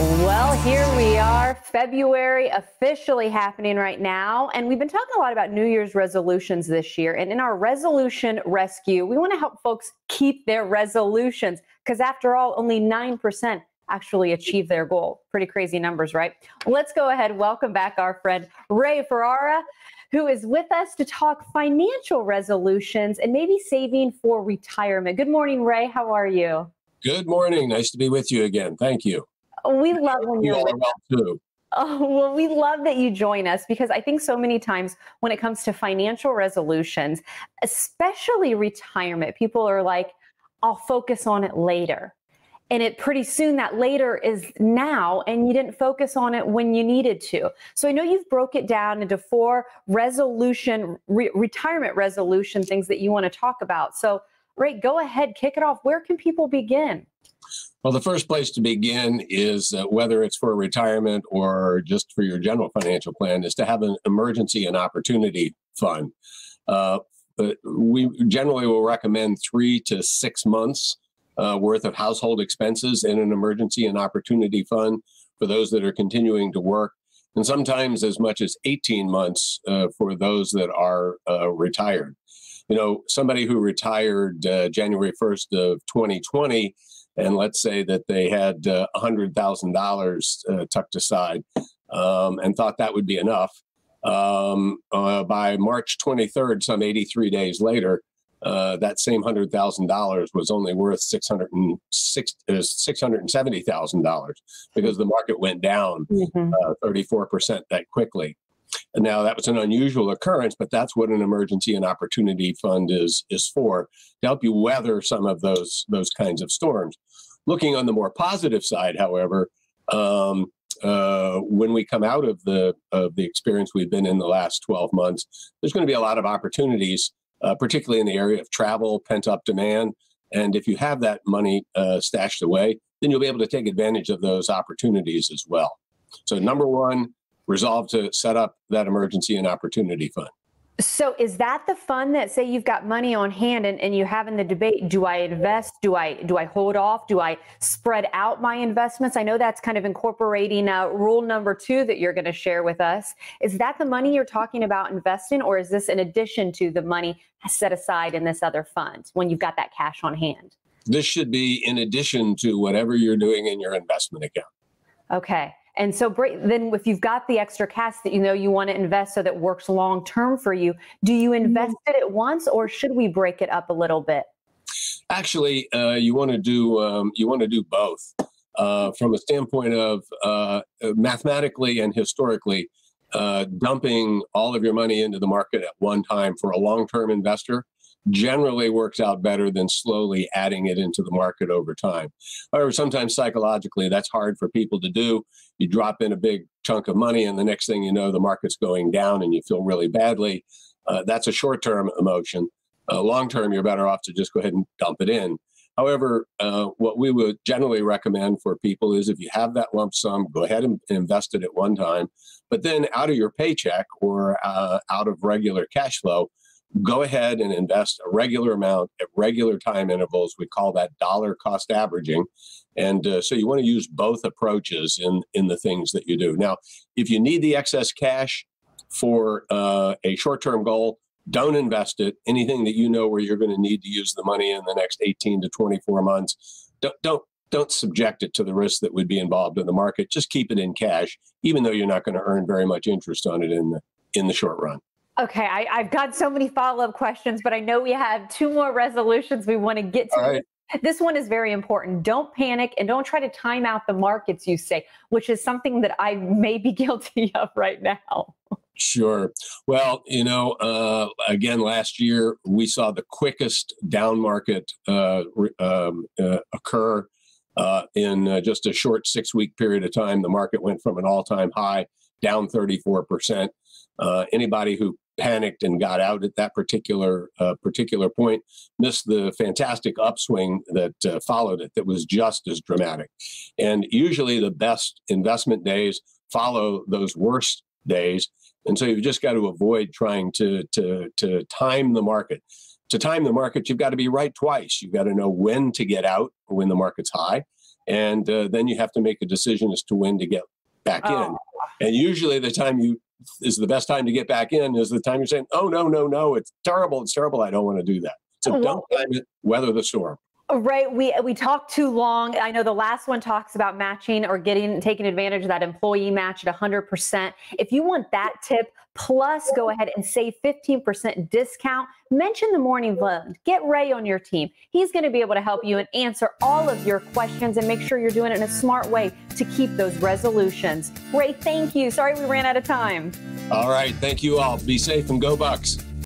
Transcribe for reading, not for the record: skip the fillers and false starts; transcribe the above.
Well, here we are, February officially happening right now. And we've been talking a lot about New Year's resolutions this year. And in our resolution rescue, we want to help folks keep their resolutions because after all, only 9% actually achieve their goal. Pretty crazy numbers, right? Let's go ahead. Welcome back our friend Ray Ferrara, who is with us to talk financial resolutions and maybe saving for retirement. Good morning, Ray. How are you? Good morning. Nice to be with you again. Thank you. We love when You you're all with are well too. Oh, well, we love that you join us because I think so many times when it comes to financial resolutions, especially retirement, people are like, I'll focus on it later. And it pretty soon that later is now, and you didn't focus on it when you needed to. So I know you've broke it down into four retirement resolution things that you want to talk about. So, Ray, go ahead, kick it off. Where can people begin? Well, the first place to begin is whether it's for retirement or just for your general financial plan, is to have an emergency and opportunity fund. But we generally will recommend 3 to 6 months worth of household expenses in an emergency and opportunity fund for those that are continuing to work, and sometimes as much as 18 months for those that are retired. You know, somebody who retired January 1st of 2020, and let's say that they had $100,000 tucked aside and thought that would be enough. By March 23rd, some 83 days later, that same $100,000 was only worth $670,000 because the market went down 34% that quickly. And now that was an unusual occurrence, but that's what an emergency and opportunity fund is for, to help you weather some of those kinds of storms. Looking on the more positive side, however, when we come out of the experience we've been in the last 12 months, there's going to be a lot of opportunities, particularly in the area of travel, pent-up demand. And if you have that money stashed away, then you'll be able to take advantage of those opportunities as well. So number one, resolve to set up that emergency and opportunity fund. So is that the fund that, say you've got money on hand and you have in the debate, do I invest? Do I hold off? Do I spread out my investments? I know that's kind of incorporating rule number 2 that you're going to share with us. Is that the money you're talking about investing, or is this in addition to the money set aside in this other fund when you've got that cash on hand? This should be in addition to whatever you're doing in your investment account. Okay. And so then if you've got the extra cash that you know you want to invest so that works long term for you, do you invest it at once, or should we break it up a little bit? Actually, you want to do both. From a standpoint of mathematically and historically, dumping all of your money into the market at one time for a long-term investor generally works out better than slowly adding it into the market over time. However, sometimes psychologically, that's hard for people to do. You drop in a big chunk of money, and the next thing you know, the market's going down and you feel really badly. That's a short-term emotion. Long-term, you're better off to just go ahead and dump it in. However, what we would generally recommend for people is, if you have that lump sum, go ahead and invest it at one time, but then out of your paycheck or out of regular cash flow, go ahead and invest a regular amount at regular time intervals. We call that dollar cost averaging. And so you want to use both approaches in the things that you do. Now, if you need the excess cash for a short-term goal, don't invest it. Anything that you know where you're going to need to use the money in the next 18 to 24 months, don't subject it to the risk that would be involved in the market. Just keep it in cash, even though you're not going to earn very much interest on it in the short run. Okay, I've got so many follow-up questions, but I know we have 2 more resolutions we want to get to. All right. This one is very important. Don't panic and don't try to time out the markets, you say, which is something that I may be guilty of right now. Sure. Well, again, last year we saw the quickest down market occur in just a short 6-week period of time. The market went from an all-time high down 34%. Anybody who panicked and got out at that particular point missed the fantastic upswing that followed it, that was just as dramatic. And usually the best investment days follow those worst days. And so you've just got to avoid trying to time the market. to time the market, you've got to be right twice. You've got to know when to get out when the market's high. And then you have to make a decision as to when to get back in. And usually the time is the best time to get back in is the time you're saying, oh, no, it's terrible. I don't want to do that. So don't time it, weather the storm. Right. We talked too long. I know the last one talks about matching or taking advantage of that employee match at 100%. If you want that tip, plus go ahead and save 15% discount, mention the Morning Blend. Get Ray on your team. He's going to be able to help you and answer all of your questions and make sure you're doing it in a smart way to keep those resolutions. Ray, thank you. Sorry we ran out of time. All right. Thank you all. Be safe and go Bucks.